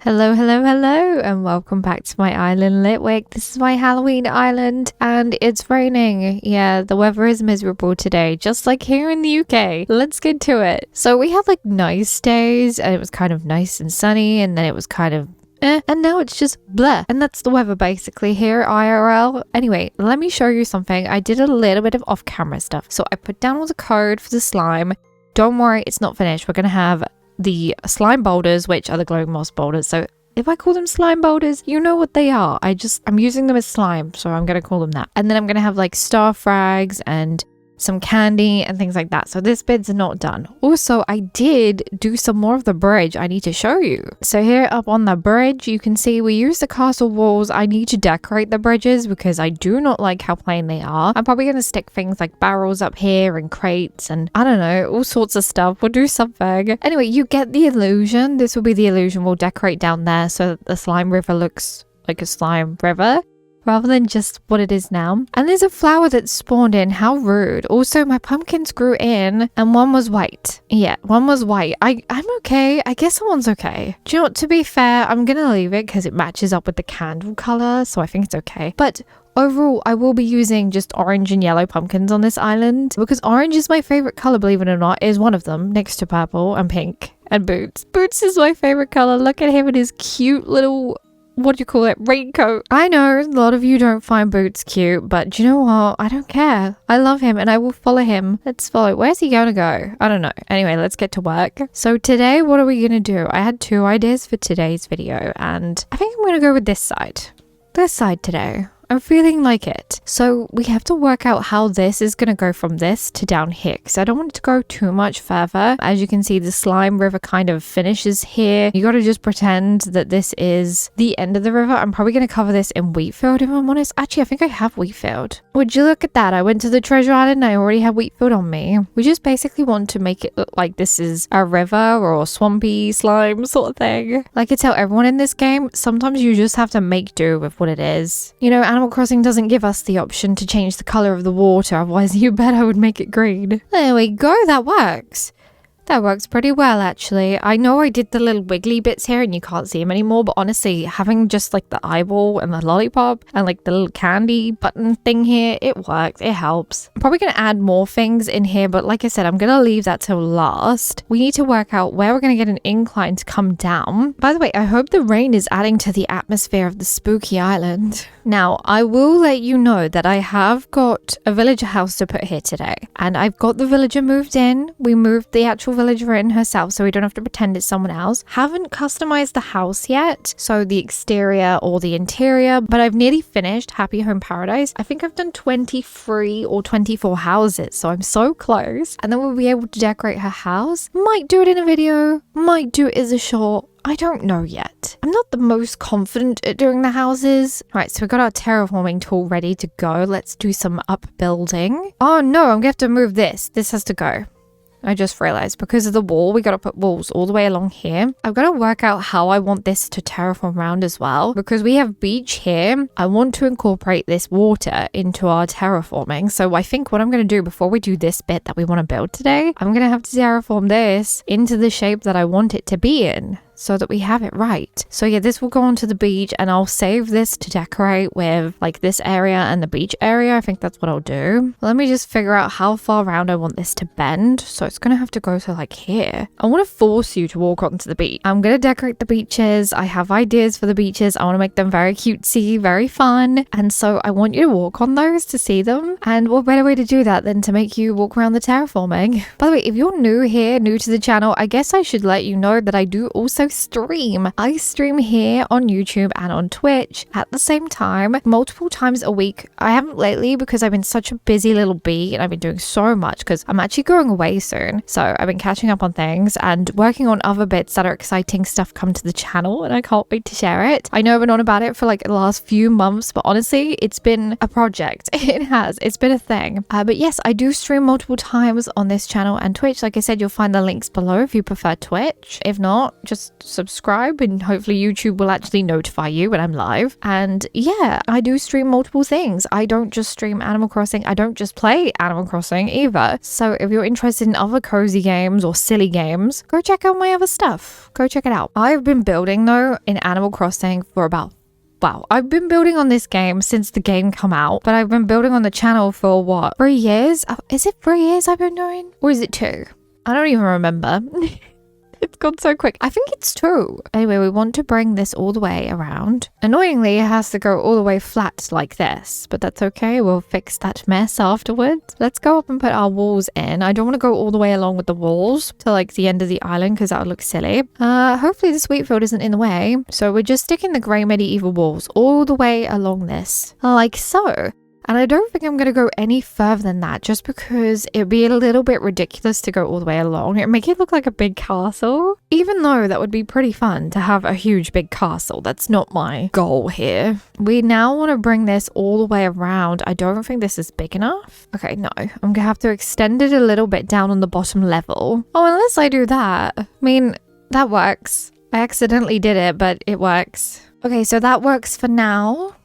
Hello, hello, hello, and welcome back to my island, Litwick. This is my Halloween island, and it's raining. Yeah, the weather is miserable today, just like here in the UK. Let's get to it. So we had like nice days, and it was kind of nice and sunny, and then it was kind of and now it's just blah. And that's the weather basically here, IRL. Anyway, let me show you something. I did a little bit of off-camera stuff. So I put down all the code for the slime. Don't worry, it's not finished. We're gonna have the slime boulders, which are the glowing moss boulders. So if I call them slime boulders, you know what they are. I'm using them as slime, so I'm gonna call them that. And then I'm gonna have like star frags and some candy and things like that. So this bit's not done. Also, I did do some more of the bridge I need to show you. So here up on the bridge, you can see we use the castle walls. I need to decorate the bridges because I do not like how plain they are. I'm probably going to stick things like barrels up here and crates and I don't know, all sorts of stuff. We'll do something. Anyway, you get the illusion. This will be the illusion. We'll decorate down there so that the slime river looks like a slime river rather than just what it is now. And there's a flower that spawned in. How rude. Also, my pumpkins grew in and one was white. Yeah, one was white. I'm okay. I guess someone's okay. Do you know what? To be fair, I'm gonna leave it because it matches up with the candle color, so I think it's okay. But overall, I will be using just orange and yellow pumpkins on this island because orange is my favorite color, believe it or not. It is one of them next to purple and pink and Boots. Boots is my favorite color. Look at him in his cute little, what do you call it, raincoat. I know a lot of you don't find Boots cute, but do you know what? I don't care. I love him and I will follow him. Let's follow. Where's he gonna go? I don't know. Anyway, let's get to work. So today, what are we gonna do? I had 2 ideas for today's video and I think I'm gonna go with this side. This side today. I'm feeling like it. So we have to work out how this is going to go from this to down here because I don't want it to go too much further. As you can see, the slime river kind of finishes here. You got to just pretend that this is the end of the river. I'm probably going to cover this in Wheatfield if I'm honest. Actually, I think I have Wheatfield. Would you look at that? I went to the treasure island and I already have Wheatfield on me. We just basically want to make it look like this is a river or a swampy slime sort of thing. Like I tell everyone in this game, sometimes you just have to make do with what it is. You know, Animal Crossing doesn't give us the option to change the color of the water, otherwise you bet I would make it green. There we go, that works. That works pretty well, actually. I know I did the little wiggly bits here and you can't see them anymore, but honestly, having just like the eyeball and the lollipop and like the little candy button thing here, it works. It helps. I'm probably going to add more things in here, but like I said, I'm going to leave that till last. We need to work out where we're going to get an incline to come down. By the way, I hope the rain is adding to the atmosphere of the spooky island. Now, I will let you know that I have got a villager house to put here today, and I've got the villager moved in. We moved the actual villager in herself so we don't have to pretend it's someone else. Haven't customized the house yet, so the exterior or the interior, but I've nearly finished Happy Home Paradise. I think I've done 23 or 24 houses, so I'm so close. And then we'll be able to decorate her house. Might do it in a video, might do it as a short. I don't know yet. I'm not the most confident at doing the houses. Right, so we got our terraforming tool ready to go. Let's do some upbuilding. Oh no, I'm gonna have to move this. This has to go. I just realized because of the wall, we got to put walls all the way along here. I've got to work out how I want this to terraform around as well. Because we have beach here, I want to incorporate this water into our terraforming. So I think what I'm going to do before we do this bit that we want to build today, I'm going to have to terraform this into the shape that I want it to be in, so that we have it right. So yeah, this will go onto the beach and I'll save this to decorate with like this area and the beach area. I think that's what I'll do. Let me just figure out how far around I want this to bend. So it's gonna have to go to like here. I want to force you to walk onto the beach. I'm gonna decorate the beaches. I have ideas for the beaches. I want to make them very cutesy, very fun. And so I want you to walk on those to see them. And what better way to do that than to make you walk around the terraforming? By the way, if you're new here, new to the channel, I guess I should let you know that I do also stream. I stream here on YouTube and on Twitch at the same time, multiple times a week. I haven't lately because I've been such a busy little bee and I've been doing so much because I'm actually going away soon. So I've been catching up on things and working on other bits that are exciting stuff come to the channel and I can't wait to share it. I know I've been on about it for like the last few months, but honestly, it's been a project. It has. It's been a thing. But yes, I do stream multiple times on this channel and Twitch. Like I said, you'll find the links below if you prefer Twitch. If not, just subscribe, and hopefully YouTube will actually notify you when I'm live. And yeah, I do stream multiple things. I don't just stream Animal Crossing. I don't just play Animal Crossing either. So if you're interested in other cozy games or silly games, go check out my other stuff. Go check it out. I've been building though in Animal Crossing for about I've been building on this game since the game come out, but I've been building on the channel for what, 3 years? Is it 3 years I've been doing? Or is it 2? I don't even remember. It's gone so quick. I think it's 2. Anyway, we want to bring this all the way around. Annoyingly, it has to go all the way flat like this, but that's okay. We'll fix that mess afterwards. Let's go up and put our walls in. I don't want to go all the way along with the walls to like the end of the island because that would look silly. Hopefully the sweet field isn't in the way. So we're just sticking the grey medieval walls all the way along this, like so. And I don't think I'm going to go any further than that just because it'd be a little bit ridiculous to go all the way along. It'd make it look like a big castle. Even though that would be pretty fun to have a huge big castle. That's not my goal here. We now want to bring this all the way around. I don't think this is big enough. Okay, no. I'm going to have to extend it a little bit down on the bottom level. Oh, unless I do that. I mean, that works. I accidentally did it, but it works. Okay, so that works for now.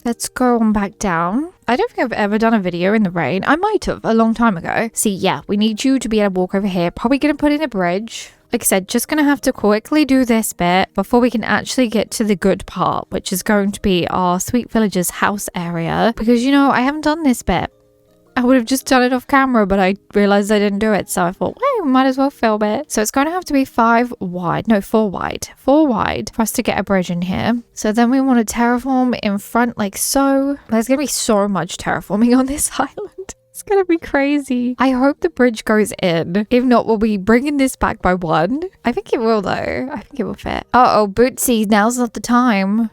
Let's go on back down. I don't think I've ever done a video in the rain. I might have a long time ago. See, yeah, we need you to be able to walk over here. Probably going to put in a bridge. Like I said, just going to have to quickly do this bit before we can actually get to the good part, which is going to be our sweet villager's house area. Because, you know, I haven't done this bit. I would have just done it off camera, but I realized I didn't do it. So I thought, well, we might as well film it. So it's going to have to be 4 wide. 4 wide for us to get a bridge in here. So then we want to terraform in front like so. There's going to be so much terraforming on this island. It's going to be crazy. I hope the bridge goes in. If not, we'll be bringing this back by 1. I think it will though. I think it will fit. Uh-oh, Bootsy, now's not the time.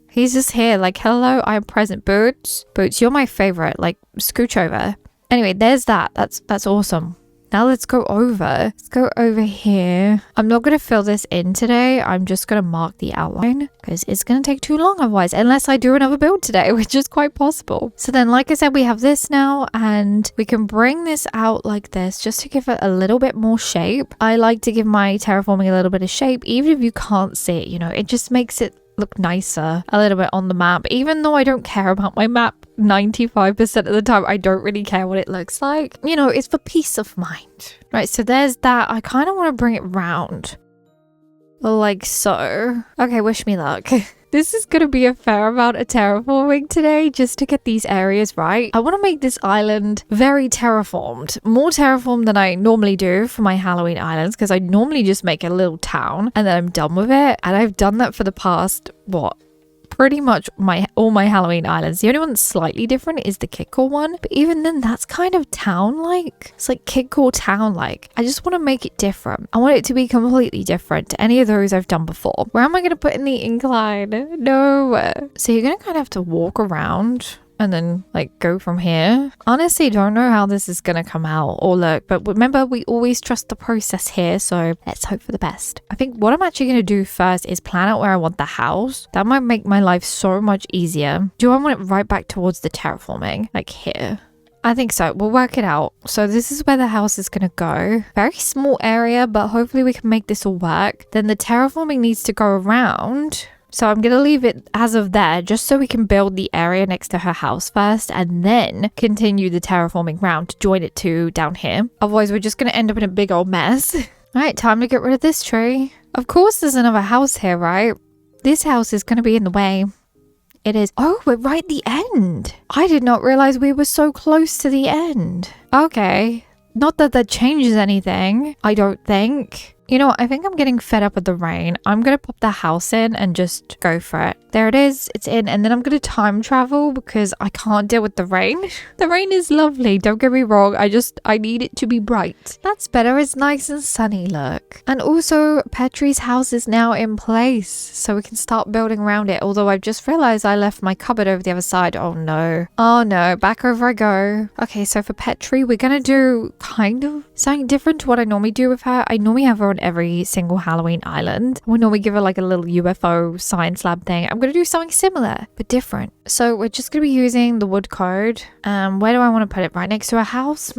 He's just here like, hello, I'm present, Boots. Boots, you're my favorite. Like, scooch over. Anyway, there's that. That's awesome. Now let's go over. Let's go over here. I'm not going to fill this in today. I'm just going to mark the outline because it's going to take too long otherwise, unless I do another build today, which is quite possible. So then, like I said, we have this now and we can bring this out like this just to give it a little bit more shape. I like to give my terraforming a little bit of shape, even if you can't see it, you know, it just makes it look nicer a little bit on the map. Even though I don't care about my map 95% of the time, I don't really care what it looks like. You know, it's for peace of mind. Right, so there's that. I kind of want to bring it round like so. Okay, wish me luck. This is going to be a fair amount of terraforming today just to get these areas right. I want to make this island very terraformed. More terraformed than I normally do for my Halloween islands because I normally just make a little town and then I'm done with it. And I've done that for the past, what? Pretty much all my Halloween islands. The only one that's slightly different is the Kickle one. But even then, that's kind of town-like. It's like Kickle town-like. I just want to make it different. I want it to be completely different to any of those I've done before. Where am I going to put in the incline? No. So you're going to kind of have to walk around and then like go from here. Honestly, don't know how this is gonna come out or look, but remember, we always trust the process here, so let's hope for the best. I think what I'm actually gonna do first is plan out where I want the house. That might make my life so much easier. Do I want it right back towards the terraforming, like here? I think so. We'll work it out. So this is where the house is going to go. Very small area, but hopefully we can make this all work. Then the terraforming needs to go around. So I'm going to leave it as of there just so we can build the area next to her house first and then continue the terraforming round to join it to down here. Otherwise, we're just going to end up in a big old mess. All right, time to get rid of this tree. Of course, there's another house here, right? This house is going to be in the way. It is. Oh, we're right at the end. I did not realize we were so close to the end. Okay. Not that that changes anything, I don't think. You know what? I think I'm getting fed up with the rain. I'm going to pop the house in and just go for it. There it is. It's in. And then I'm going to time travel because I can't deal with the rain. The rain is lovely. Don't get me wrong. I need it to be bright. That's better. It's nice and sunny, look. And also, Petri's house is now in place. So we can start building around it. Although I've just realized I left my cupboard over the other side. Oh no. Oh no. Back over I go. Okay, so for Petri, we're going to do kind of Something different to what I normally do with her. I normally have her on every single Halloween island. We normally give her like a little UFO science lab thing. I'm going to do something similar, but different. So we're just going to be using the wood code. Where do I want to put it? Right next to her house?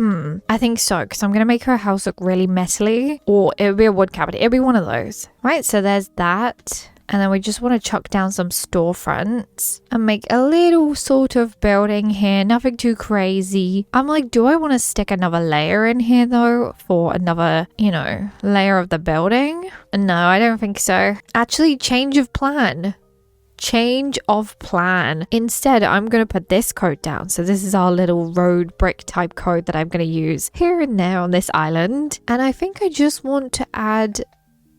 I think so, because I'm going to make her house look really metally, or it would be a wood cabinet. It'll be one of those. Right, so there's that. And then we just want to chuck down some storefronts and make a little sort of building here. Nothing too crazy. I'm like, do I want to stick another layer in here though for another, layer of the building? No, I don't think so. Actually, change of plan. Change of plan. Instead, I'm going to put this code down. So this is our little road brick type code that I'm going to use here and there on this island. And I think I just want to add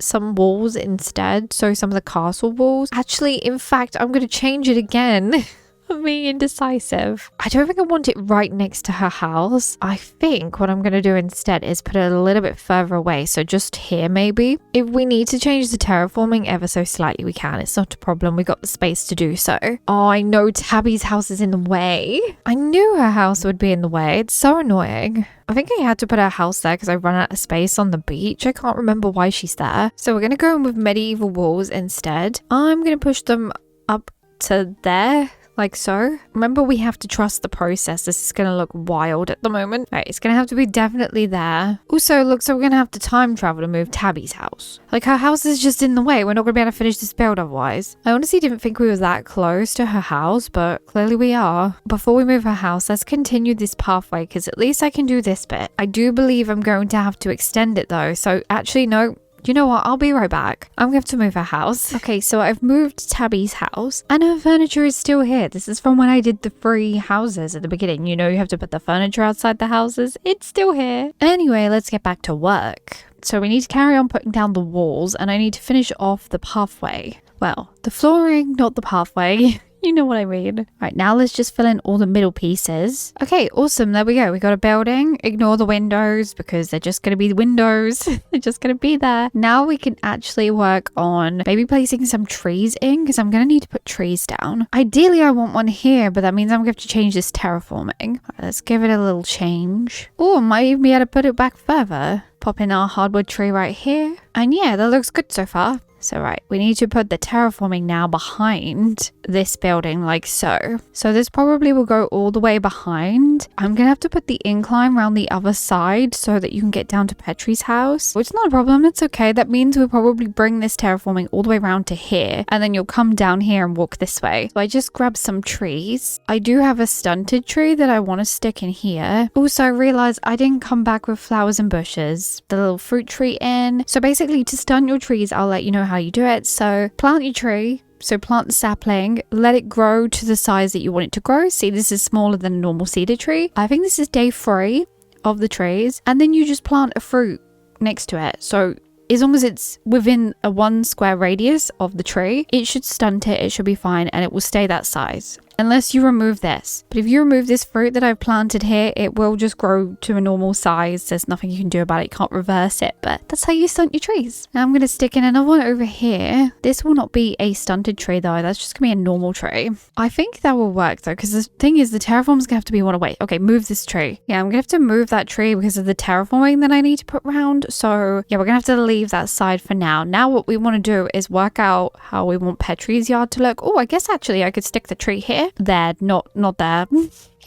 some walls instead, so some of the castle walls. Actually, in fact, I'm going to change it again. I'm being indecisive. I don't think I want it right next to her house. I think what I'm going to do instead is put it a little bit further away, so just here maybe. If we need to change the terraforming ever so slightly, we can. It's not a problem. We got the space to do so. Oh, I know Tabby's house is in the way. I knew her house would be in the way. It's so annoying. I think I had to put her house there because I ran out of space on the beach. I can't remember why she's there. So we're going to go in with medieval walls instead. I'm going to push them up to there. Like so. Remember, we have to trust the process. This is going to look wild at the moment. Right, it's going to have to be definitely there. Also, looks like we're going to have to time travel to move Tabby's house. Like, her house is just in the way. We're not going to be able to finish this build otherwise. I honestly didn't think we were that close to her house, but clearly we are. Before we move her house, let's continue this pathway because at least I can do this bit. I do believe I'm going to have to extend it though. So actually, no. You know what? I'll be right back. I'm going to have to move her house. Okay, so I've moved Tabby's house and her furniture is still here. This is from when I did the 3 houses at the beginning. You have to put the furniture outside the houses. It's still here. Anyway, let's get back to work. So we need to carry on putting down the walls and I need to finish off the pathway. Well, the flooring, not the pathway. You know what I mean. Right, now let's just fill in all the middle pieces. Okay, awesome. There we go. We got a building. Ignore the windows because they're just going to be windows. They're just going to be there. Now we can actually work on maybe placing some trees in because I'm going to need to put trees down. Ideally, I want one here, but that means I'm going to have to change this terraforming. Right, let's give it a little change. Oh, might even be able to put it back further. Pop in our hardwood tree right here. And yeah, that looks good so far. So right, we need to put the terraforming now behind this building like so. So this probably will go all the way behind. I'm going to have to put the incline around the other side so that you can get down to Petri's house. Which is not a problem, it's okay. That means we'll probably bring this terraforming all the way around to here. And then you'll come down here and walk this way. So I just grabbed some trees. I do have a stunted tree that I want to stick in here. Also, I realized I didn't come back with flowers and bushes. The little fruit tree in. So basically to stunt your trees, I'll let you know how you do it. So plant your tree. So plant the sapling, let it grow to the size that you want it to grow. See, this is smaller than a normal cedar tree. I think this is day 3 of the trees. And then you just plant a fruit next to it. So as long as it's within a 1 square radius of the tree, it should stunt it, it should be fine, and it will stay that size. Unless you remove this. But if you remove this fruit that I've planted here, it will just grow to a normal size. There's nothing you can do about it. You can't reverse it. But that's how you stunt your trees. Now I'm going to stick in another one over here. This will not be a stunted tree though. That's just going to be a normal tree. I think that will work though. Because the thing is, the terraform's going to have to be one away. Okay, move this tree. Yeah, I'm going to have to move that tree because of the terraforming that I need to put around. So yeah, we're going to have to leave that side for now. Now what we want to do is work out how we want Petri's yard to look. Oh, I guess actually I could stick the tree here. There, not there.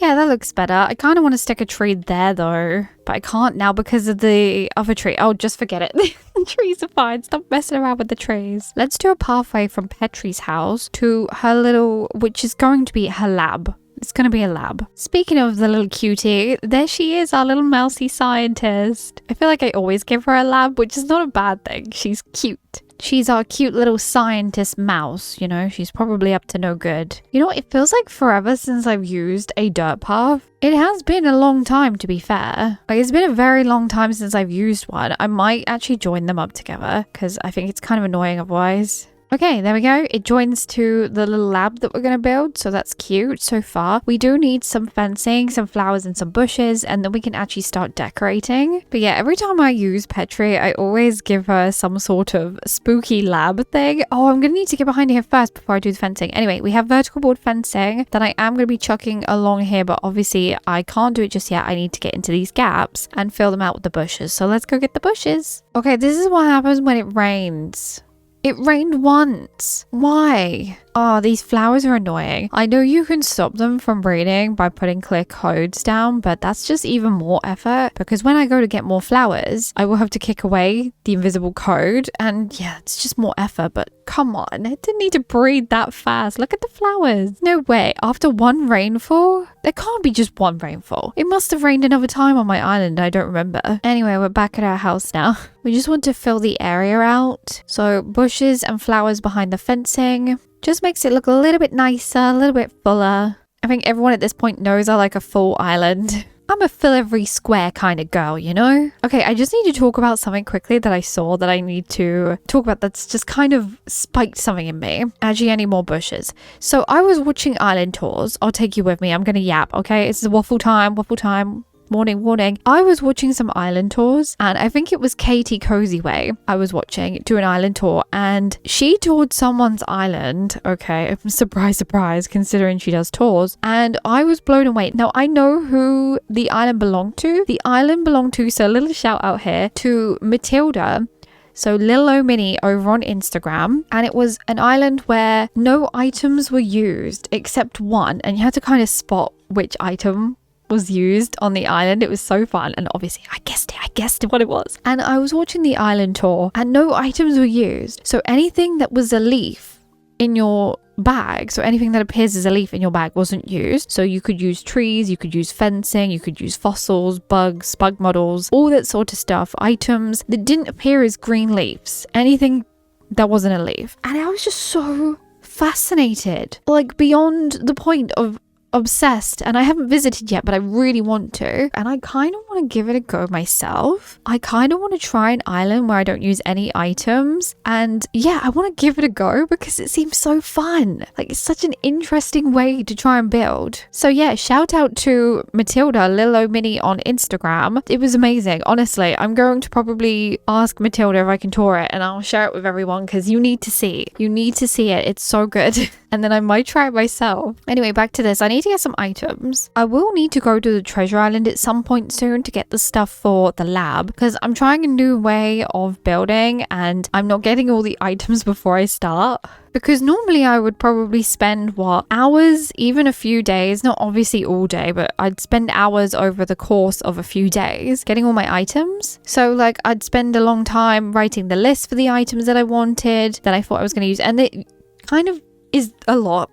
Yeah, that looks better. I kind of want to stick a tree there though, but I can't now because of the other tree. Oh, just forget it. The trees are fine. Stop messing around with the trees. Let's do a pathway from Petri's house to her little, which is going to be her lab. It's going to be a lab. Speaking of the little cutie, there she is, our little mousy scientist. I feel like I always give her a lab, which is not a bad thing. She's cute. She's our cute little scientist mouse, you know, she's probably up to no good. You know, it feels like forever since I've used a dirt path. It has been a long time, to be fair. Like, it's been a very long time since I've used one. I might actually join them up together because I think it's kind of annoying otherwise. Okay, there we go. It joins to the little lab that we're going to build. So that's cute so far. We do need some fencing, some flowers and some bushes, and then we can actually start decorating. But yeah, every time I use Petri, I always give her some sort of spooky lab thing. Oh, I'm going to need to get behind here first before I do the fencing. Anyway, we have vertical board fencing that I am going to be chucking along here, but obviously I can't do it just yet. I need to get into these gaps and fill them out with the bushes. So let's go get the bushes. Okay, this is what happens when it rains. It rained once. Why? Oh, these flowers are annoying. I know you can stop them from raining by putting clear codes down, but that's just even more effort because when I go to get more flowers, I will have to kick away the invisible code and yeah, it's just more effort, but come on, it didn't need to breed that fast. Look at the flowers. No way. After one rainfall? There can't be just one rainfall. It must have rained another time on my island. I don't remember. Anyway, we're back at our house now. We just want to fill the area out. So bushes and flowers behind the fencing. Just makes it look a little bit nicer, a little bit fuller. I think everyone at this point knows I like a full island. I'm a fill every square kind of girl, you know? Okay, I just need to talk about something quickly that I saw that I need to talk about that's just kind of spiked something in me. Actually, any more bushes. So I was watching island tours. I'll take you with me. I'm going to yap, okay? It's waffle time, waffle time. Warning. I was watching some island tours and I think it was Katie Cozyway I was watching do an island tour and she toured someone's island. Okay, surprise considering she does tours, and I was blown away. Now I know who the island belonged to. So a little shout out here to Matilda. So Lil O Mini over on Instagram, and it was an island where no items were used except one, and you had to kind of spot which item was used on the island. It was so fun, and obviously I guessed what it was. And I was watching the island tour and no items were used. So anything that was a leaf in your bag, so anything that appears as a leaf in your bag wasn't used. So you could use trees, you could use fencing, you could use fossils, bugs, bug models, all that sort of stuff. Items that didn't appear as green leaves, anything that wasn't a leaf. And I was just so fascinated, like beyond the point of obsessed. And I haven't visited yet, but I really want to, and I kind of want to give it a go myself. I kind of want to try an island where I don't use any items, and yeah, I want to give it a go because it seems so fun. Like, it's such an interesting way to try and build. So yeah, shout out to Matilda Lil O Mini on Instagram. It was amazing. Honestly, I'm going to probably ask Matilda if I can tour it and I'll share it with everyone because you need to see it. It's so good. And then I might try it myself. Anyway, back to this. I need to get some items. I will need to go to the treasure island at some point soon to get the stuff for the lab because I'm trying a new way of building and I'm not getting all the items before I start. Because normally I would probably spend hours, even a few days, not obviously all day, but I'd spend hours over the course of a few days getting all my items. So like I'd spend a long time writing the list for the items that I wanted, that I thought I was going to use, and it kind of is a lot.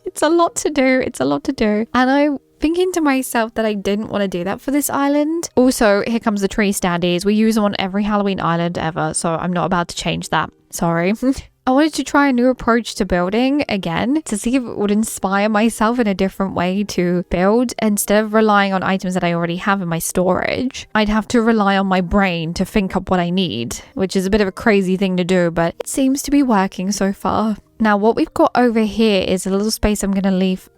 It's a lot to do. And I'm thinking to myself that I didn't want to do that for this island. Also, here comes the tree standees. We use them on every Halloween island ever, so I'm not about to change that. Sorry. I wanted to try a new approach to building again to see if it would inspire myself in a different way to build. Instead of relying on items that I already have in my storage, I'd have to rely on my brain to think up what I need, which is a bit of a crazy thing to do, but it seems to be working so far. Now, what we've got over here is a little space I'm going to leave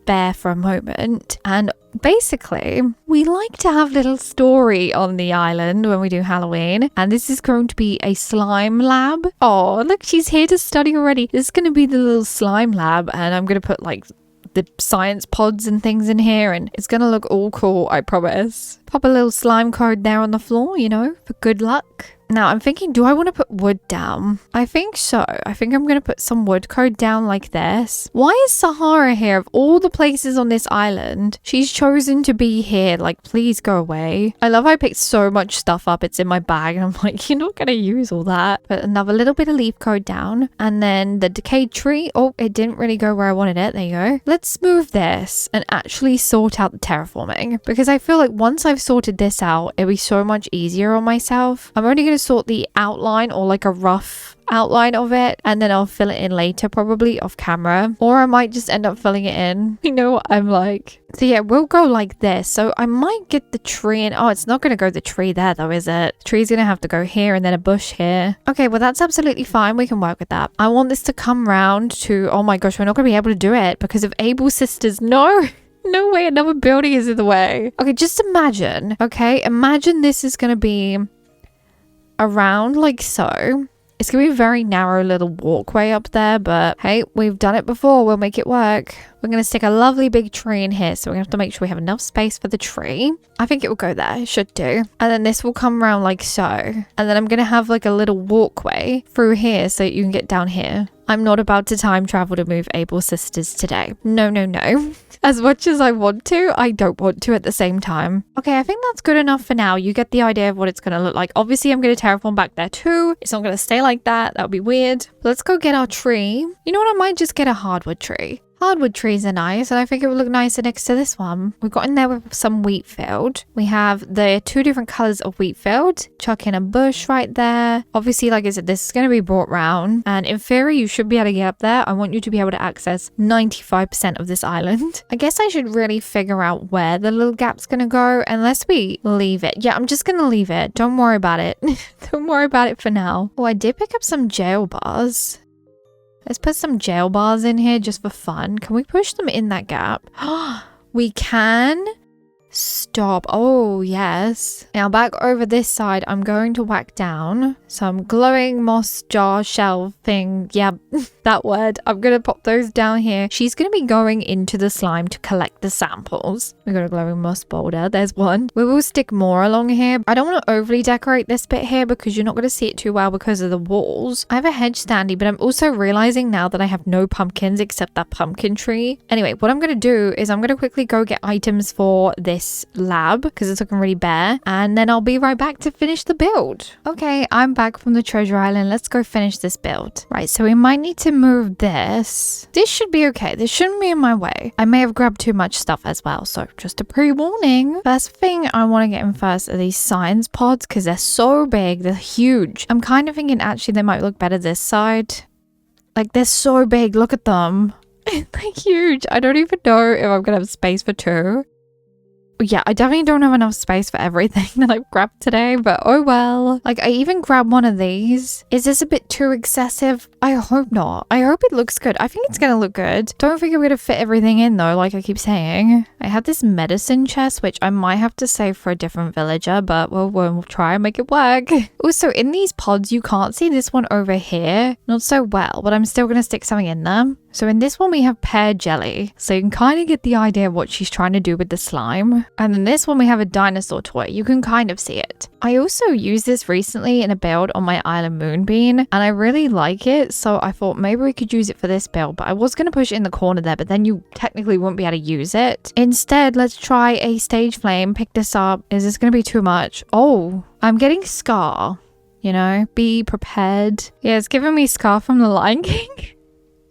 bare for a moment, and basically we like to have little story on the island when we do Halloween, and this is going to be a slime lab. Oh, look, she's here to study already. This is going to be the little slime lab, and I'm going to put like the science pods and things in here, and it's going to look all cool, I promise. Pop a little slime code there on the floor, you know, for good luck. Now I'm thinking, do I want to put wood down? I think so. I think I'm going to put some wood code down like this. Why is Sahara here? Of all the places on this island, she's chosen to be here. Like, please go away. I love how I picked so much stuff up. It's in my bag and I'm like, you're not going to use all that. But another little bit of leaf code down. And then the decayed tree. Oh, it didn't really go where I wanted it. There you go. Let's move this and actually sort out the terraforming, because I feel like once I've sorted this out, it'll be so much easier on myself. I'm only going to sort the outline or like a rough outline of it, and then I'll fill it in later, probably off camera, or I might just end up filling it in. You know what I'm like. So yeah, we'll go like this. So I might get the tree in. Oh, it's not gonna go the tree there though, is it? The tree's gonna have to go here and then a bush here. Okay, well that's absolutely fine. We can work with that. I want this to come round to, oh my gosh, we're not gonna be able to do it because of Able Sisters. No. No way, another building is in the way. Okay, just imagine. Okay, imagine this is gonna be around like so. It's gonna be a very narrow little walkway up there, but hey, we've done it before. We'll make it work. We're gonna stick a lovely big tree in here, so we're gonna have to make sure we have enough space for the tree. I think it will go there. It should do. And then this will come around like so. And then I'm gonna have like a little walkway through here so you can get down here. I'm not about to time travel to move Able Sisters today. No, no, no. As much as I want to, I don't want to at the same time. Okay, I think that's good enough for now. You get the idea of what it's going to look like. Obviously, I'm going to terraform back there too. It's not going to stay like that. That would be weird. But let's go get our tree. You know what? I might just get a hardwood tree. Hardwood trees are nice, and I think it would look nicer next to this one. We've got in there with some wheat field. We have the 2 different colors of wheat field. Chuck in a bush right there. Obviously, like I said, this is going to be brought round, and in theory, you should be able to get up there. I want you to be able to access 95% of this island. I guess I should really figure out where the little gap's going to go, unless we leave it. Yeah, I'm just going to leave it. Don't worry about it. Don't worry about it for now. Oh, I did pick up some jail bars. Let's put some jail bars in here just for fun. Can we push them in that gap? We can. Stop. Oh, yes. Now back over this side, I'm going to whack down some glowing moss jar shell thing. Yeah, that word. I'm going to pop those down here. She's going to be going into the slime to collect the samples. We got a glowing moss boulder. There's one. We will stick more along here. I don't want to overly decorate this bit here because you're not going to see it too well because of the walls. I have a hedge standee, but I'm also realizing now that I have no pumpkins except that pumpkin tree. Anyway, what I'm going to do is I'm going to quickly go get items for this lab because it's looking really bare, and then I'll be right back to finish the build. Okay, I'm back from the treasure island. Let's go finish this build. Right, so we might need to move this. This should be okay. This shouldn't be in my way. I may have grabbed too much stuff as well, so just a pre-warning. First thing I want to get in first are these science pods because they're so big. They're huge. I'm kind of thinking actually they might look better this side. Like, they're so big. Look at them. They're huge. I don't even know if I'm gonna have space for 2. Yeah, I definitely don't have enough space for everything that I've grabbed today, but oh well. Like, I even grabbed one of these. Is this a bit too excessive? I hope not. I hope it looks good. I think it's gonna look good. Don't think I'm gonna fit everything in though, like I keep saying. I have this medicine chest, which I might have to save for a different villager, but we'll try and make it work. Also, in these pods, you can't see this one over here. Not so well, but I'm still gonna stick something in them. So in this one, we have pear jelly. So you can kind of get the idea of what she's trying to do with the slime. And in this one, we have a dinosaur toy. You can kind of see it. I also used this recently in a build on my island moonbeam, and I really like it. So I thought maybe we could use it for this build, but I was going to push it in the corner there, but then you technically wouldn't be able to use it. Instead, let's try a stage flame. Pick this up. Is this going to be too much? Oh, I'm getting Scar. You know, be prepared. Yeah, it's giving me Scar from the Lion King.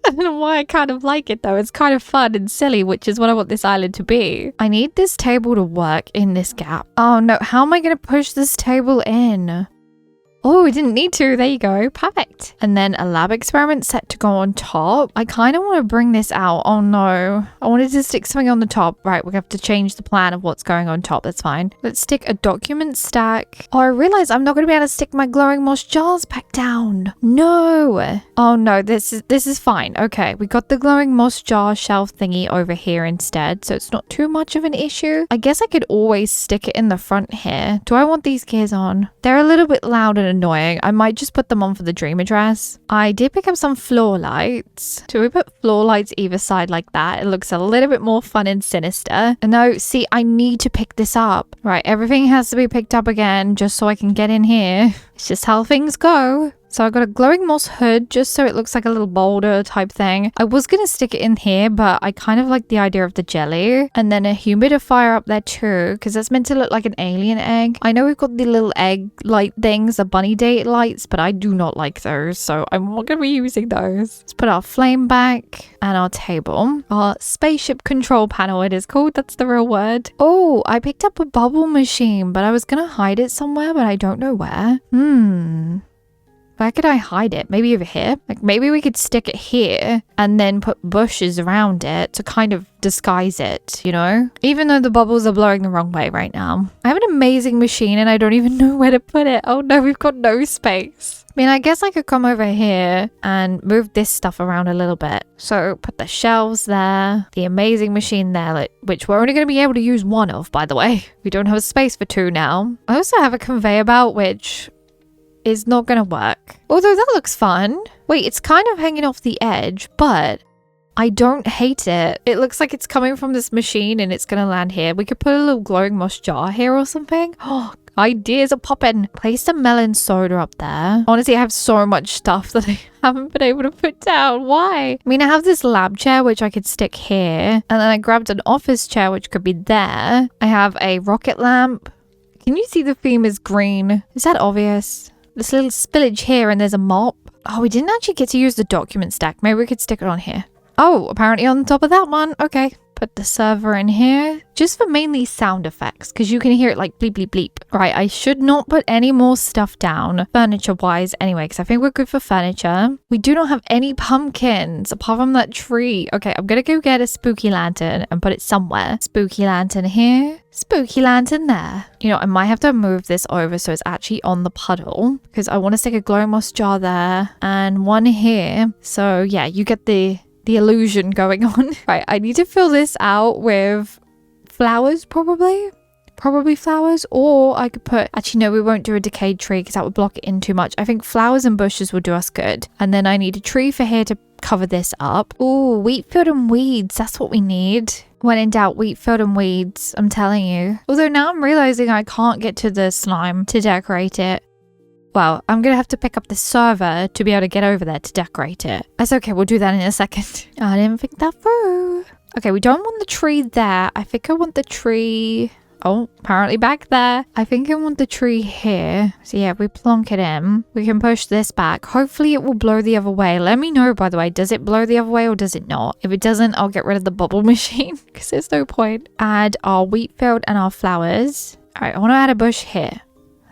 I don't know why I kind of like it though. It's kind of fun and silly, which is what I want this island to be. I need this table to work in this gap. Oh no, how am I going to push this table in? Oh, we didn't need to. There you go. Perfect. And then a lab experiment set to go on top. I kind of want to bring this out. Oh no. I wanted to stick something on the top. Right, we have to change the plan of what's going on top. That's fine. Let's stick a document stack. Oh, I realized I'm not going to be able to stick my glowing moss jars back down. No. Oh no, this is fine. Okay, we got the glowing moss jar shelf thingy over here instead, so it's not too much of an issue. I guess I could always stick it in the front here. Do I want these gears on? They're a little bit loud and annoying. I might just put them on for the dream address. I did pick up some floor lights. Do we put floor lights either side like that? It looks a little bit more fun and sinister. No, see, I need to pick this up. Right, everything has to be picked up again just so I can get in here. It's just how things go. So I got a glowing moss hood just so it looks like a little boulder type thing. I was going to stick it in here, but I kind of like the idea of the jelly. And then a humidifier up there too, because that's meant to look like an alien egg. I know we've got the little egg light things, the bunny day lights, but I do not like those. So I'm not going to be using those. Let's put our flame back and our table. Our spaceship control panel, it is called. That's the real word. Oh, I picked up a bubble machine, but I was going to hide it somewhere, but I don't know where. Where could I hide it? Maybe over here? Like maybe we could stick it here and then put bushes around it to kind of disguise it, you know? Even though the bubbles are blowing the wrong way right now. I have an amazing machine and I don't even know where to put it. Oh no, we've got no space. I mean, I guess I could come over here and move this stuff around a little bit. So put the shelves there, the amazing machine there, which we're only going to be able to use one of, by the way. We don't have a space for two now. I also have a conveyor belt, which is not gonna work. Although that looks fun. Wait, it's kind of hanging off the edge, but I don't hate it. It looks like it's coming from this machine and it's gonna land here. We could put a little glowing moss jar here or something. Oh, ideas are popping. Place some melon soda up there. Honestly, I have so much stuff that I haven't been able to put down. Why? I mean, I have this lab chair, which I could stick here. And then I grabbed an office chair, which could be there. I have a rocket lamp. Can you see the theme is green? Is that obvious? This little spillage here and there's a mop. Oh, we didn't actually get to use the document stack. Maybe we could stick it on here. Oh, apparently on top of that one. Okay. Put the server in here. Just for mainly sound effects, because you can hear it like bleep, bleep, bleep. Right, I should not put any more stuff down furniture-wise anyway, because I think we're good for furniture. We do not have any pumpkins apart from that tree. Okay, I'm going to go get a spooky lantern and put it somewhere. Spooky lantern here. Spooky lantern there. You know, I might have to move this over so it's actually on the puddle, because I want to stick a glowing moss jar there and one here. So yeah, you get the illusion going on. Right, I need to fill this out with flowers, probably flowers, or I could put, actually no, we won't do a decayed tree because that would block it in too much. I think flowers and bushes will do us good. And then I need a tree for here to cover this up. Oh, wheat field and weeds, that's what we need. When in doubt, wheat field and weeds, I'm telling you. Although now I'm realizing I can't get to the slime to decorate it. Well, I'm going to have to pick up the server to be able to get over there to decorate it. That's okay, we'll do that in a second. I didn't think that through. Okay, we don't want the tree there. I think I want the tree... Oh, apparently back there. I think I want the tree here. So yeah, if we plonk it in, we can push this back. Hopefully it will blow the other way. Let me know, by the way, does it blow the other way or does it not? If it doesn't, I'll get rid of the bubble machine because there's no point. Add our wheat field and our flowers. All right, I want to add a bush here.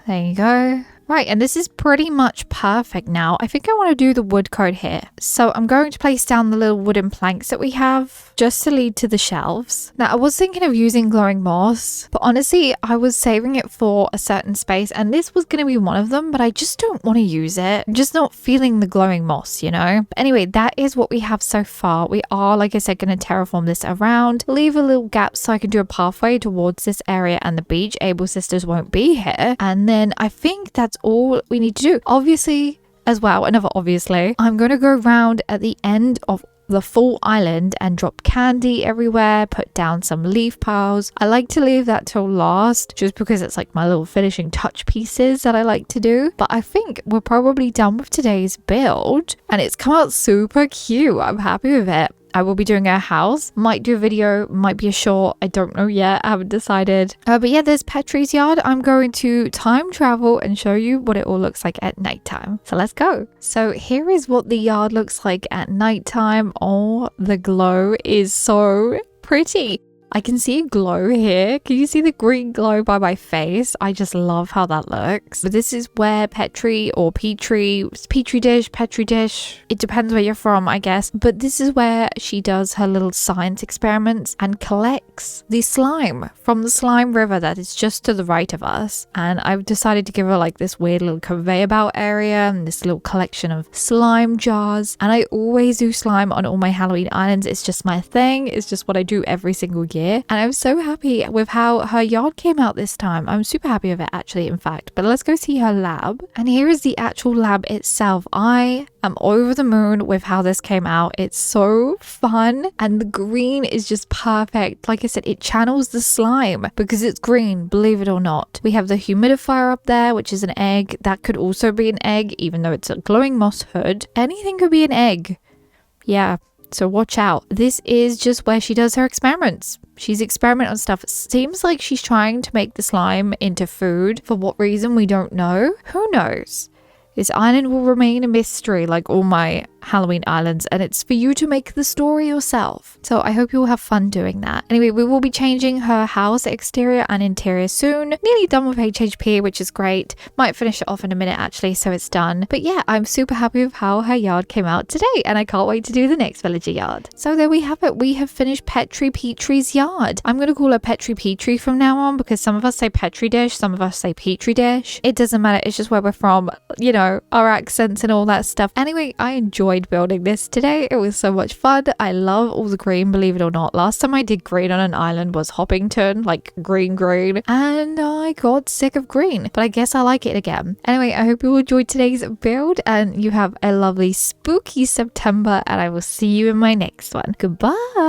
There you go. Right, and this is pretty much perfect now. I think I want to do the wood code here. So I'm going to place down the little wooden planks that we have just to lead to the shelves. Now, I was thinking of using glowing moss, but honestly, I was saving it for a certain space and this was going to be one of them, but I just don't want to use it. I'm just not feeling the glowing moss, you know? But anyway, that is what we have so far. We are, like I said, going to terraform this around, leave a little gap so I can do a pathway towards this area and the beach. Able Sisters won't be here. And then I think that's all we need to do. Obviously, as well, another obviously, I'm going to go around at the end of the full island and drop candy everywhere, put down some leaf piles. I like to leave that till last just because it's like my little finishing touch pieces that I like to do. But I think we're probably done with today's build and it's come out super cute. I'm happy with it. I will be doing our house. Might do a video, might be a short. I don't know yet. I haven't decided. But yeah, there's Petri's yard. I'm going to time travel and show you what it all looks like at nighttime. So let's go. So here is what the yard looks like at nighttime. Oh, the glow is so pretty. I can see a glow here. Can you see the green glow by my face? I just love how that looks. But this is where Petri or Petri dish. It depends where you're from, I guess. But this is where she does her little science experiments and collects the slime from the slime river that is just to the right of us. And I've decided to give her like this weird little conveyor belt area and this little collection of slime jars. And I always do slime on all my Halloween islands. It's just my thing. It's just what I do every single year. year. And I'm so happy with how her yard came out this time. I'm super happy with it actually, in fact. But let's go see her lab. And here is the actual lab itself. I am over the moon with how this came out. It's so fun. And the green is just perfect. Like I said, it channels the slime because it's green, believe it or not. We have the humidifier up there, which is an egg. That could also be an egg, even though it's a glowing moss hood. Anything could be an egg. Yeah, so watch out. This is just where she does her experiments. She's experimenting on stuff. It seems like she's trying to make the slime into food. For what reason, we don't know. Who knows? This island will remain a mystery like all my Halloween islands, and it's for you to make the story yourself. So I hope you will have fun doing that. Anyway, we will be changing her house exterior and interior soon. Nearly done with HHP, which is great. Might finish it off in a minute actually, so it's done. But yeah, I'm super happy with how her yard came out today, and I can't wait to do the next villager yard. So there we have it. We have finished Petri's yard. I'm going to call her Petri from now on because some of us say Petri dish, some of us say Petri dish. It doesn't matter. It's just where we're from, you know, our accents and all that stuff. Anyway, I enjoyed building this today. It was so much fun. I love all the green, believe it or not. Last time I did green on an island was Hoppington, like green, and I got sick of green, but I guess I like it again. Anyway, I hope you enjoyed today's build and you have a lovely spooky September, and I will see you in my next one. Goodbye.